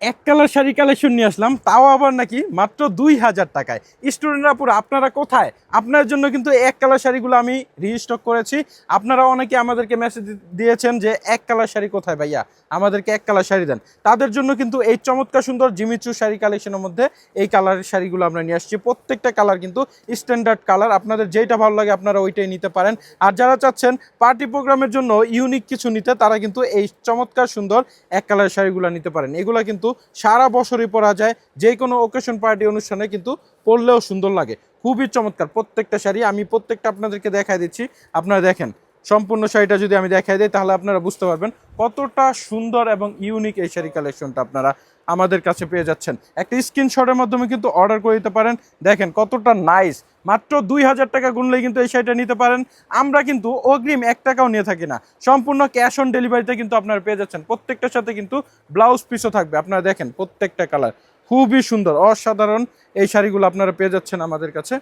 এক colour sari collection নিয়ে আসলাম, তাও আবার নাকি মাত্র 2000 টাকায়। স্টুডেন্টরা পুরো আপনারা কোথায়? আপনার জন্য কিন্তু এক কালার শাড়িগুলো আমি রিস্টক করেছি। আপনারা অনেকে আমাদেরকে মেসেজ দিয়েছেন যে এক কালার শাড়ি কোথায় ভাইয়া, আমাদেরকে এক কালার শাড়ি দেন। তাদের জন্য কিন্তু এই চমৎকার সুন্দর জিমিচু শাড়ি কালেকশনের মধ্যে এই কালারের শাড়িগুলো আমরা নিয়ে আসছি। প্রত্যেকটা কালার কিন্তু স্ট্যান্ডার্ড কালার, আপনাদের যেইটা ভালো লাগে আপনারা ওইটাই নিতে পারেন। আর যারা চাচ্ছেন পার্টি প্রোগ্রামের জন্য ইউনিক কিছু নিতে, তারা কিন্তু এই চমৎকার সুন্দর এক কালার শাড়িগুলো নিতে পারেন। এগুলো কিন্তু সারা বছরই পরা যায়, যে কোনো ওকেশন পার্টি অনুষ্ঠানে কিন্তু পরলেও সুন্দর লাগে। খুবই চমৎকার প্রত্যেকটা শাড়ি, আমি প্রত্যেকটা আপনাদেরকে দেখাই দিচ্ছি। আপনারা দেখেন সম্পূর্ণ শাড়িটা যদি আমি দেখাই দিই তাহলে আপনারা বুঝতে পারবেন কতটা সুন্দর এবং ইউনিক এই শাড়ি কালেকশনটা আপনারা আমাদের কাছে পেয়ে যাচ্ছেন। একটা স্ক্রিনশটের মাধ্যমে কিন্তু অর্ডার করে দিতে পারেন। দেখেন কতটা নাইস, মাত্র 2000 টাকা গুনলেই কিন্তু এই শাড়িটা নিতে পারেন। আমরা কিন্তু অগ্রিম 1 টাকাও নিয়ে থাকি না, সম্পূর্ণ ক্যাশ অন ডেলিভারিতে কিন্তু আপনারা পেয়ে যাচ্ছেন। প্রত্যেকটার সাথে কিন্তু ব্লাউজ পিসও থাকবে। আপনারা দেখেন প্রত্যেকটা কালার খুবই সুন্দর, অসাধারণ এই শাড়িগুলো আপনারা পেয়ে যাচ্ছেন আমাদের কাছে।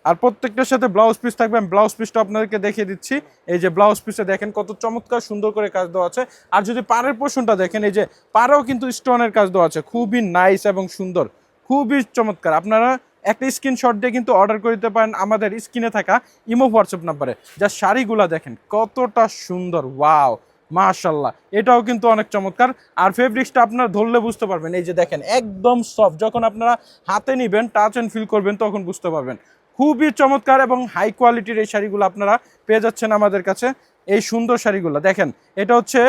আর প্রত্যেকটার সাথে ব্লাউজ পিস থাকবে। আমি ব্লাউজ পিসটা আপনাদেরকে দেখিয়ে দিচ্ছি। এই যে ব্লাউজ পিসে দেখেন কত চমৎকার সুন্দর করে কাজ দেওয়া আছে। আর যদি পাড়ের পোর্শনটা দেখেন, এই যে পাড়েও কিন্তু স্টোনের কাজ দেওয়া আছে, খুবই নাইস এবং সুন্দর, খুবই চমৎকার। আপনারা একটা স্ক্রিনশট দিয়ে কিন্তু অর্ডার করে দিতে পারেন আমাদের স্ক্রিনে থাকা ইমো হোয়াটসঅ্যাপ নাম্বারে। যা শাড়িগুলা দেখেন কতটা সুন্দর, ওয়াও মাশাল্লাহ, এটাও কিন্তু অনেক চমৎকার। আর ফেব্রিক্সটা আপনারা ধরলে বুঝতে পারবেন, এই যে দেখেন একদম সফট, যখন আপনারা হাতে নিবেন টাচ অ্যান্ড ফিল করবেন তখন বুঝতে পারবেন। খুবই চমৎকার এবং হাই কোয়ালিটির এই শাড়িগুলো আপনারা পেয়ে যাচ্ছেন আমাদের কাছে। এই সুন্দর শাড়িগুলো দেখেন, এটা হচ্ছে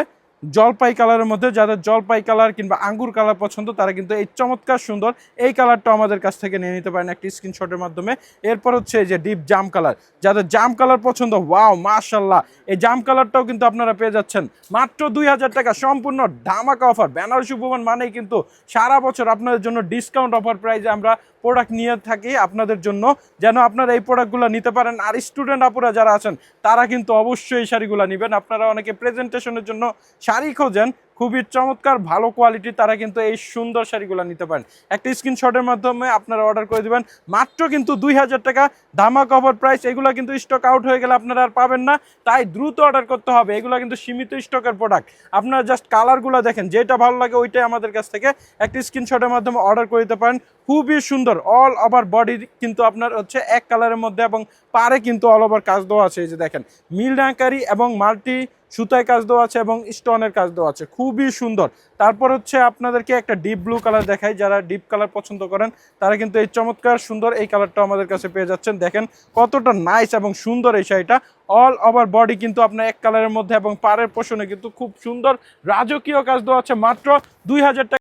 জলপাই কালারের মধ্যে। যাদের জলপাই কালার কিংবা আঙ্গুর কালার পছন্দ তারা কিন্তু এই চমৎকার সুন্দর এই কালারটা আমাদের কাছ থেকে নিয়ে নিতে পারেন একটি স্ক্রিনশটের মাধ্যমে। এরপর হচ্ছে এই যে ডিপ জাম কালার, যাদের জাম কালার পছন্দ, ওয়াও মাশাল্লাহ, এই জাম কালারটাও কিন্তু আপনারা পেয়ে যাচ্ছেন মাত্র 2000 টাকা। সম্পূর্ণ ধামাকা অফার। বেনারসি উপমান মানেই কিন্তু সারা বছর আপনাদের জন্য ডিসকাউন্ট অফার প্রাইজে আমরা প্রোডাক্ট নিয়ে থাকি আপনাদের জন্য, যেন আপনারা এই প্রোডাক্টগুলো নিতে পারেন। আর স্টুডেন্ট আপুরা যারা আছেন তারা কিন্তু অবশ্যই এই শাড়িগুলো নেবেন। আপনারা অনেকে প্রেজেন্টেশনের জন্য শাড়ি খোঁজেন খুবই চমৎকার ভালো কোয়ালিটি, তারা কিন্তু এই সুন্দর শাড়িগুলো নিতে পারেন। একটা স্ক্রিনশটের মাধ্যমে আপনারা অর্ডার করে দিবেন, মাত্র কিন্তু 2000 টাকা ধামাকা অফার প্রাইস। এগুলো কিন্তু স্টক আউট হয়ে গেলে আপনারা আর পাবেন না, তাই দ্রুত অর্ডার করতে হবে। এগুলো কিন্তু সীমিত স্টকের প্রোডাক্ট। আপনারা জাস্ট কালারগুলো দেখেন, যেটা ভালো লাগে ওইটাই আমাদের কাছ থেকে একটা স্ক্রিনশটের মাধ্যমে অর্ডার করে দিতে পারেন। খুবই সুন্দর, অল ওভার বডি কিন্তু আপনার হচ্ছে এক কালারের মধ্যে এবং পারে কিন্তু অল ওভার কাজ দেওয়া আছে। এই যে দেখেন মিলনাকারি এবং মাল্টি সুতায় কাজ দেওয়া আছে এবং স্টোনের কাজ দেওয়া আছে, খুবই সুন্দর। তারপর হচ্ছে আপনাদেরকে একটা ডিপ ব্লু কালার দেখাই, যারা ডিপ কালার পছন্দ করেন তারা কিন্তু এই চমৎকার সুন্দর এই কালারটা আমাদের কাছে পেয়ে যাচ্ছেন। দেখেন কতটা নাইস এবং সুন্দর এই শাড়িটা। অল ওভার বডি কিন্তু আপনার এক কালারের মধ্যে এবং পাড়ের পোষণে কিন্তু খুব সুন্দর রাজকীয় কাজ দেওয়া আছে। মাত্র 2000 টাকা।